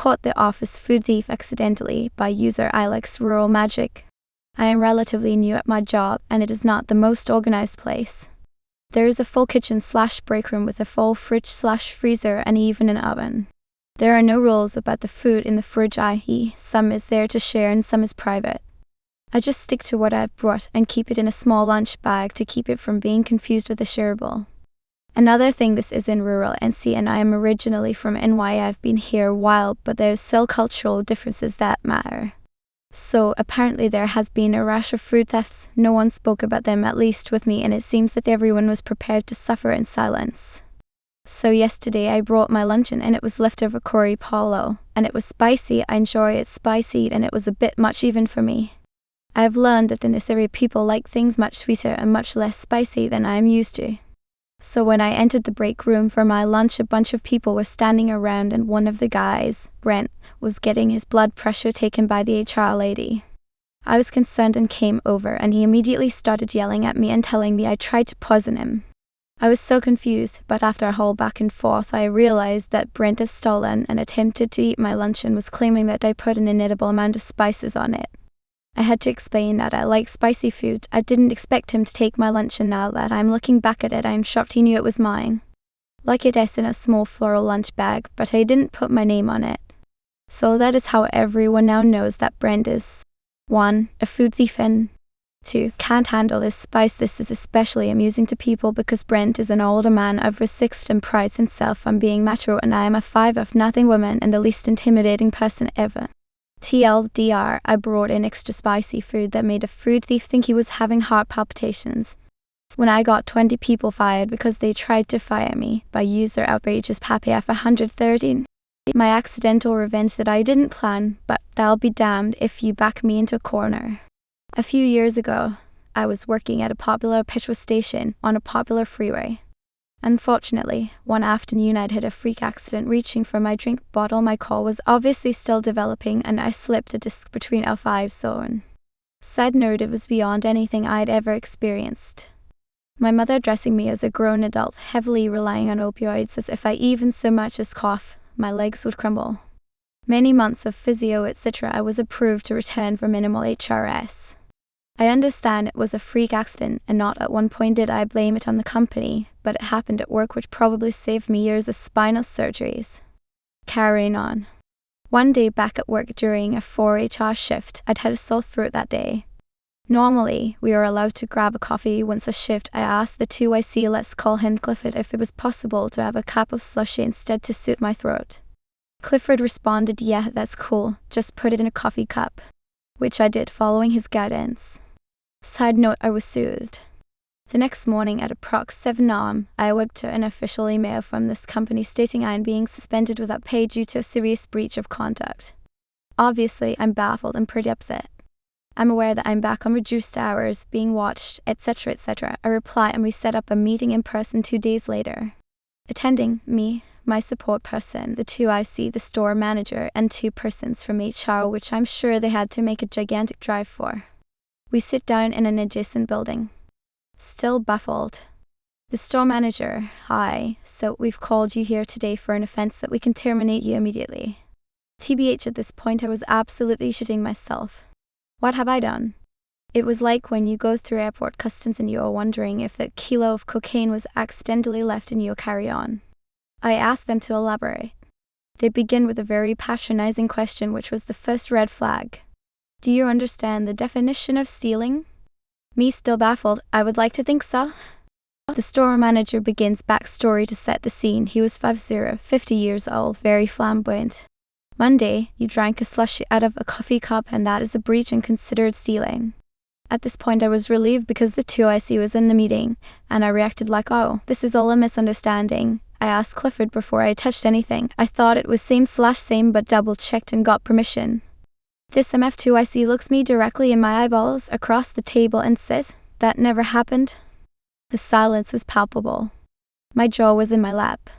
caught the office food thief accidentally by user Alex Rural Magic. I am relatively new at my job, and it is not the most organized place. There is a full kitchen/break room with a full fridge/freezer and even an oven. There are no rules about the food in the fridge, i.e., some is there to share and some is private. I just stick to what I've brought and keep it in a small lunch bag to keep it from being confused with a shareable. Another thing, this is in rural NC and I am originally from NY. I've been here a while, but there's still cultural differences that matter. So apparently there has been a rash of food thefts. No one spoke about them, at least with me, and it seems that everyone was prepared to suffer in silence. So yesterday I brought my luncheon and it was leftover curry polo, and it was spicy. I enjoy it spicy and it was a bit much even for me. I have learned that in this area people like things much sweeter and much less spicy than I am used to. So when I entered the break room for my lunch, a bunch of people were standing around and one of the guys, Brent, was getting his blood pressure taken by the HR lady. I was concerned and came over, and he immediately started yelling at me and telling me I tried to poison him. I was so confused, but after a whole back and forth I realized that Brent had stolen and attempted to eat my lunch and was claiming that I put an inedible amount of spices on it. I had to explain that I like spicy food. I didn't expect him to take my lunch, and now that I'm looking back at it, I'm shocked he knew it was mine. Like it is in a small floral lunch bag, but I didn't put my name on it. So that is how everyone now knows that Brent is 1. A food thief, and 2. Can't handle this spice. This is especially amusing to people because Brent is an older man over 60 and prides himself on being macho, and I am a 5-of-nothing woman and the least intimidating person ever. TLDR, I brought in extra spicy food that made a food thief think he was having heart palpitations. When I got 20 people fired because they tried to fire me by user outrageous Pappy F113. My accidental revenge that I didn't plan, but I'll be damned if you back me into a corner. A few years ago, I was working at a popular petrol station on a popular freeway. Unfortunately, one afternoon I'd had a freak accident reaching for my drink bottle. My car was obviously still developing and I slipped a disc between L5 zone. Side note, it was beyond anything I'd ever experienced. My mother dressing me as a grown adult, heavily relying on opioids as if I even so much as cough, my legs would crumble. Many months of physio etc. I was approved to return for minimal HRS. I understand it was a freak accident and not at one point did I blame it on the company, but it happened at work, which probably saved me years of spinal surgeries. Carrying on. One day back at work during a 4HR shift, I'd had a sore throat that day. Normally, we are allowed to grab a coffee once a shift. I asked the 2IC, let's call him Clifford, if it was possible to have a cup of slushy instead to soothe my throat. Clifford responded, yeah, that's cool, just put it in a coffee cup. Which I did, following his guidance. Side note, I was soothed. The next morning at approx 7 am, I awoke to an official email from this company stating I am being suspended without pay due to a serious breach of contract. Obviously, I'm baffled and pretty upset. I'm aware that I'm back on reduced hours, being watched, etc. etc. I reply and we set up a meeting in person 2 days later. Attending, me, my support person, the 2IC, the store manager, and 2 persons from HR, which I'm sure they had to make a gigantic drive for. We sit down in an adjacent building. Still baffled. The store manager, hi, so we've called you here today for an offense that we can terminate you immediately. TBH, at this point I was absolutely shitting myself. What have I done? It was like when you go through airport customs and you are wondering if that kilo of cocaine was accidentally left in your carry-on. I asked them to elaborate. They begin with a very patronizing question, which was the first red flag. Do you understand the definition of stealing? Me still baffled, I would like to think so. The store manager begins backstory to set the scene. He was 50 years old, very flamboyant. Monday, you drank a slushy out of a coffee cup and that is a breach and considered stealing. At this point I was relieved because the 2IC was in the meeting, and I reacted like, oh, this is all a misunderstanding. I asked Clifford before I touched anything. I thought it was same but double checked and got permission. This MF2IC looks me directly in my eyeballs across the table and says, that never happened. The silence was palpable. My jaw was in my lap.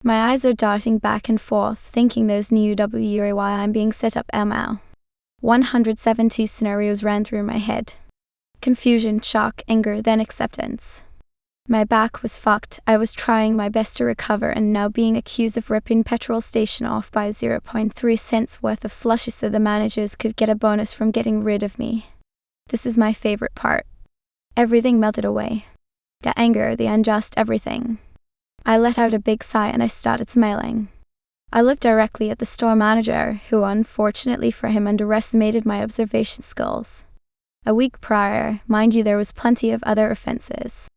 My eyes are darting back and forth, thinking those new WAY I'm being set up ML. 170 scenarios ran through my head. Confusion, shock, anger, then acceptance. My back was fucked. I was trying my best to recover and now being accused of ripping petrol station off by 0.3 cents worth of slushy so the managers could get a bonus from getting rid of me. This is my favorite part. Everything melted away. The anger, the unjust everything. I let out a big sigh and I started smiling. I looked directly at the store manager, who unfortunately for him underestimated my observation skills. A week prior, mind you, there was plenty of other offenses.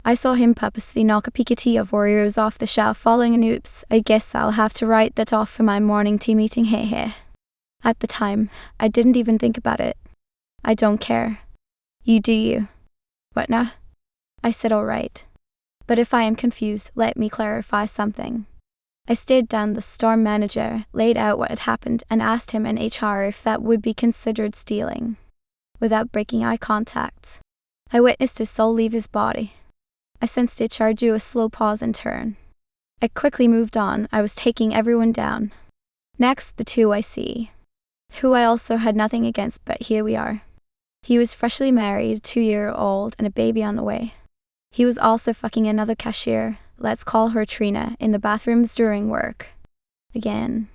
I saw him purposely knock a packet of Oreos off the shelf following an oops, I guess I'll have to write that off for my morning tea meeting, heh. At the time, I didn't even think about it. I don't care. You do you. What now? I said alright. But if I am confused, let me clarify something. I stared down the store manager, laid out what had happened, and asked him in HR if that would be considered stealing. Without breaking eye contact, I witnessed his soul leave his body. I sensed HR do a slow pause and turn. I quickly moved on. I was taking everyone down. Next, the two I see, who I also had nothing against, but here we are. He was freshly married, 2-year-old, and a baby on the way. He was also fucking another cashier, let's call her Trina, in the bathrooms during work. Again,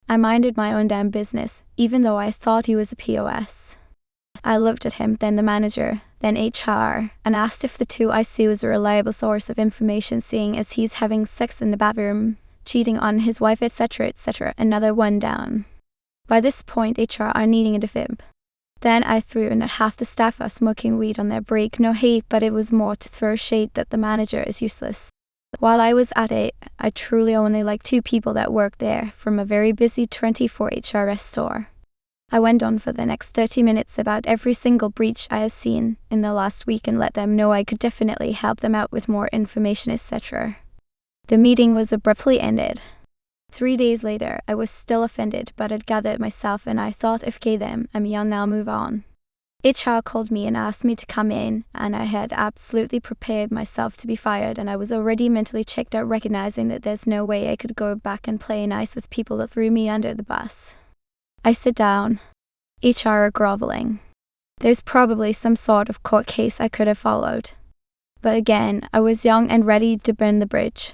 I minded my own damn business, even though I thought he was a POS. I looked at him, then the manager, then HR, and asked if the two I see was a reliable source of information, seeing as he's having sex in the bathroom, cheating on his wife, etc., etc. Another one down. By this point, HR are needing a defib. Then I threw in that half the staff are smoking weed on their break. No hate, but it was more to throw shade that the manager is useless. While I was at it, I truly only like 2 people that work there, from a very busy 24 HRS store. I went on for the next 30 minutes about every single breach I had seen in the last week and let them know I could definitely help them out with more information, etc. The meeting was abruptly ended. 3 days later, I was still offended, but had gathered myself and I thought, okay them, I'm young now, move on. HR called me and asked me to come in, and I had absolutely prepared myself to be fired, and I was already mentally checked out, recognizing that there's no way I could go back and play nice with people that threw me under the bus. I sit down. HR are groveling. There's probably some sort of court case I could have followed. But again, I was young and ready to burn the bridge.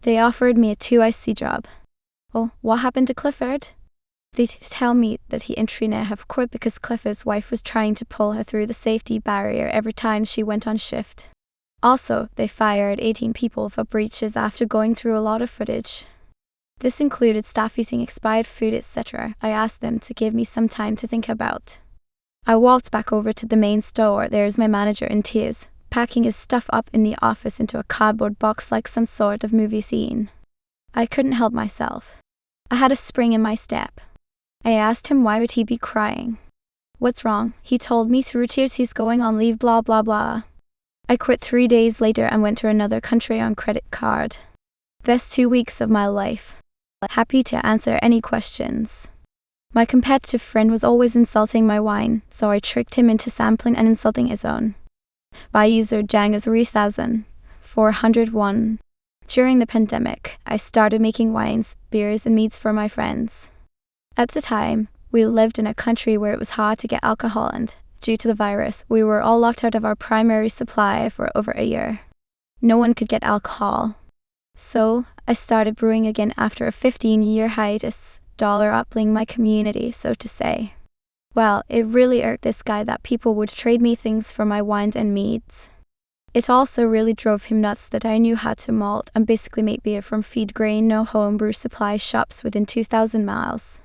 They offered me a 2IC job. Oh, what happened to Clifford? They tell me that he and Trina have quit because Clifford's wife was trying to pull her through the safety barrier every time she went on shift. Also, they fired 18 people for breaches after going through a lot of footage. This included staff eating expired food, etc. I asked them to give me some time to think about. I walked back over to the main store. There's my manager in tears, packing his stuff up in the office into a cardboard box like some sort of movie scene. I couldn't help myself. I had a spring in my step. I asked him why would he be crying. What's wrong? He told me through tears he's going on leave, blah blah blah. I quit 3 days later and went to another country on credit card. Best 2 weeks of my life. Happy to answer any questions. My competitive friend was always insulting my wine, so I tricked him into sampling and insulting his own. By user Django 3401. During the pandemic, I started making wines, beers, and meads for my friends. At the time, we lived in a country where it was hard to get alcohol, and due to the virus, we were all locked out of our primary supply for over a year. No one could get alcohol. So, I started brewing again after a 15-year hiatus, dollar-upping my community, so to say. Well, it really irked this guy that people would trade me things for my wines and meads. It also really drove him nuts that I knew how to malt and basically make beer from feed grain, no homebrew supply shops within 2,000 miles.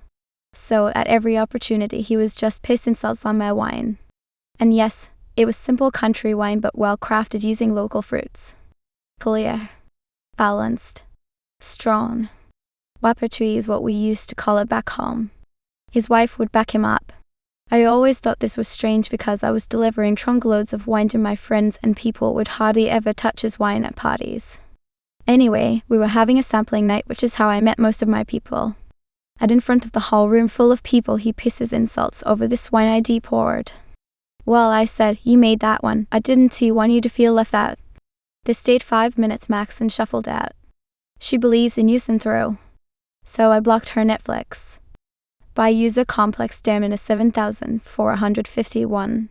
So, at every opportunity, he was just piss insults on my wine. And yes, it was simple country wine but well crafted using local fruits. Clear. Balanced. Strong. Wappertree is what we used to call it back home. His wife would back him up. I always thought this was strange because I was delivering trunkloads of wine to my friends and people would hardly ever touch his wine at parties. Anyway, we were having a sampling night, which is how I met most of my people. And in front of the whole room full of people, he pisses insults over this wine I poured. Well, I said, you made that one. I didn't want you to feel left out. They stayed 5 minutes max and shuffled out. She believes in use and throw. So I blocked her Netflix. By user complex Damon is 7,451.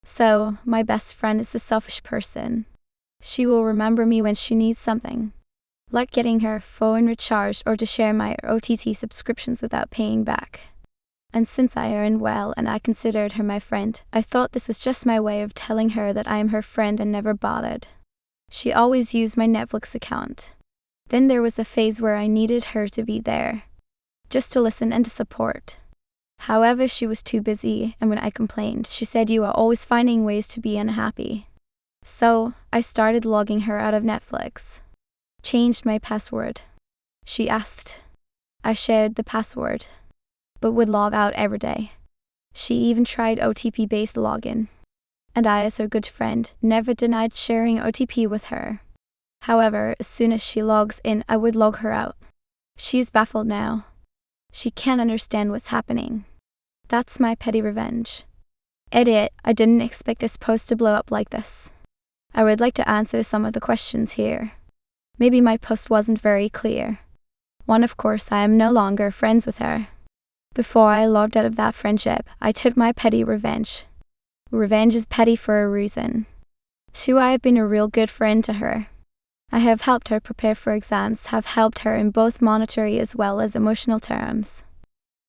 So, my best friend is a selfish person. She will remember me when she needs something, like getting her phone recharged or to share my OTT subscriptions without paying back. And since I earned well and I considered her my friend, I thought this was just my way of telling her that I am her friend and never bothered. She always used my Netflix account. Then there was a phase where I needed her to be there, just to listen and to support. However, she was too busy, and when I complained, she said you are always finding ways to be unhappy. So, I started logging her out of Netflix. Changed my password. She asked. I shared the password, but would log out every day. She even tried OTP-based login. And I, as her good friend, never denied sharing OTP with her. However, as soon as she logs in, I would log her out. She is baffled now. She can't understand what's happening. That's my petty revenge. Edit, I didn't expect this post to blow up like this. I would like to answer some of the questions here. Maybe my post wasn't very clear. One, of course, I am no longer friends with her. Before I logged out of that friendship, I took my petty revenge. Revenge is petty for a reason. 2, I have been a real good friend to her. I have helped her prepare for exams, have helped her in both monetary as well as emotional terms.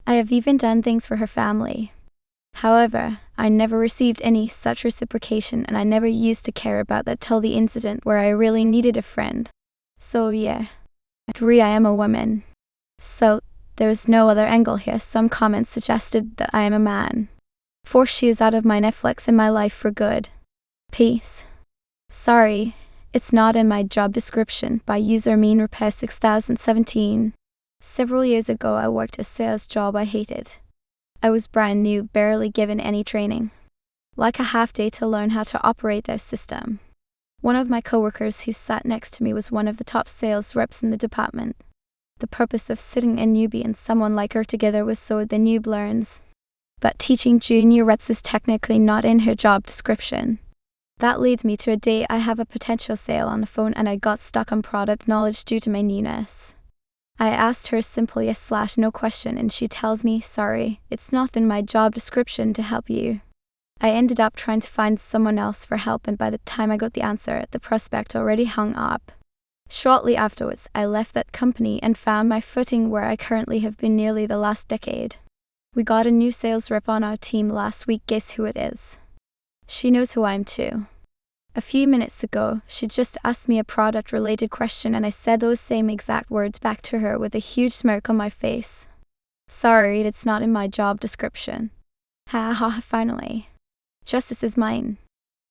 I have even done things for her family. However, I never received any such reciprocation, and I never used to care about that till the incident where I really needed a friend. So yeah. 3, I am a woman. So, there is no other angle here. Some comments suggested that I am a man. 4, she is out of my Netflix and my life for good. Peace. Sorry, it's not in my job description. By user mean repair 6017. Several years ago I worked a sales job I hated. I was brand new, barely given any training. Like a half day to learn how to operate their system. One of my coworkers who sat next to me was one of the top sales reps in the department. The purpose of sitting a newbie and someone like her together was so the noob learns. But teaching junior reps is technically not in her job description. That leads me to a day I have a potential sale on the phone and I got stuck on product knowledge due to my newness. I asked her a simple yes/no question and she tells me, sorry, it's not in my job description to help you. I ended up trying to find someone else for help, and by the time I got the answer, the prospect already hung up. Shortly afterwards, I left that company and found my footing where I currently have been nearly the last decade. We got a new sales rep on our team last week. Guess who it is? She knows who I am too. A few minutes ago, she just asked me a product-related question and I said those same exact words back to her with a huge smirk on my face. Sorry, it's not in my job description. Ha ha, finally. Justice is mine.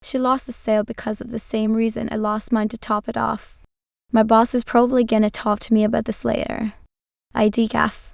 She lost the sale because of the same reason I lost mine to top it off. My boss is probably gonna talk to me about this later. I decaf.